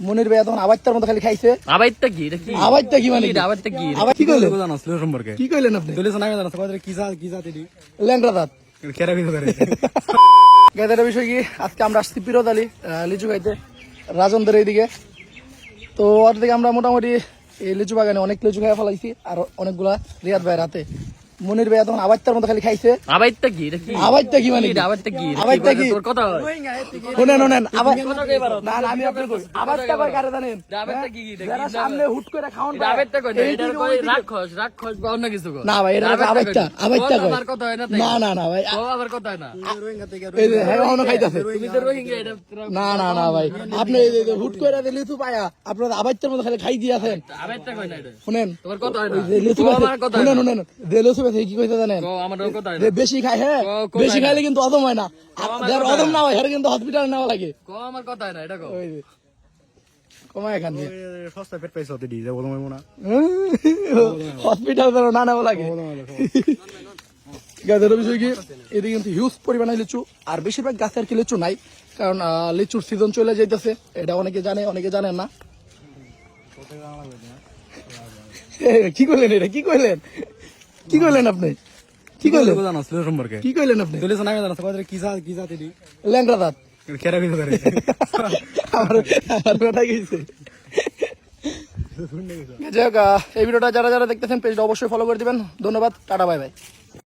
মনির ভাই তখন আবাইতার মতো খালি খাইছে। আবাইতা কি এটা কি? আবাইতা কি মানে? আবাইতা কি? আবার কি কইলেন? জানাস লো সম্পর্কে কি কইলেন আপনি? তুলেছ না জানাস কত কি জাত এডি ল্যাংড়া দাঁত। কেরা কইতো করে গেদার বিষয় কি, আজকে আমরা আসছি পিরোদ আলী লিচু খাইতে রাজনদের এইদিকে। তো ওর দিকে আমরা মোটামুটি এই লিচু বাগানে অনেক লিচু খাই ফেলাইছি, আর অনেকগুলা রিয়াদ ভাই রাতে। মনির ভাই তখন আবাইতার মতো খালি খাইছে। আবাইতা কি এটা কি? আবাইতা কি মানে? আবাইতা কি? আবাইতা কি? তোর কথা হয়। শুনেন শুনেন, আবার না না আমি আপনাকে কই আবাইতা কই কারে জানেন? আবাইতা কি? যারা সামনে হুট করে খাওন এটা আবাইতা কই না, এটা কই রাক্ষস বা অন্য কিছু কই। না ভাই, এটা আবাইতা আবাইতা কই। আমার কথা হয় না তাই। না না না ভাই, ও আমার কথা হয় না। এই যে হ্যাঁ এখনো খাইতাছে। তুমি তো রোহিঙ্গা এটা না না না ভাই, আপনি এই যে হুট করে লিচু পায়া আপনার আবাইতার মতো খালি খাই দিয়েছেন। আবাইতা কই না এটা। শুনেন, তোমার কথা হয় না। ওই যে লিচু ও আমার কথা হয় শুনেন না। শুনেন, যে লিচু বেছে কি কইতে জানেন? ও আমার কথা হয় যে না। বেশি খায়, হ্যাঁ কোথায় বেশি না? খাইলে কিন্তু অদম হয় না, আর যার অদম না হয় হের কিন্তু হসপিটালে নেওয়া লাগে। কো আমার কথা হয় না এটা কো। ওই যে কমায় খান দিয়ে সস্তা পেট পাইছ এডি যাব তোমার মনা হসপিটাল না নেওয়া লাগে। গাছের বিষয় কি, এদিকে কিন্তু হিউজ পরিমাণে লিচু, আর বেশিরভাগ গাছের কি লিচু নাই, কারণ লিচুর সিজন চলে যাইতেছে। এটা অনেকে জানে, অনেকে জানেন না। কি কইলেন এটা? কি কইলেন? কি কইলেন আপনি? কি কইলেন? জানাস লো সম্পর্কে কি কইলেন আপনি? তুলেছ না জানাস কত কি জাত এডি ল্যাংড়া দাঁত। কেরা কইতো করে আমার বেটা গেছে। যাই হোক, এই ভিডিওটা যারা যারা দেখতেছেন পেজটা অবশ্যই ফলো করে দিবেন। ধন্যবাদ, টাটা, বাই বাই।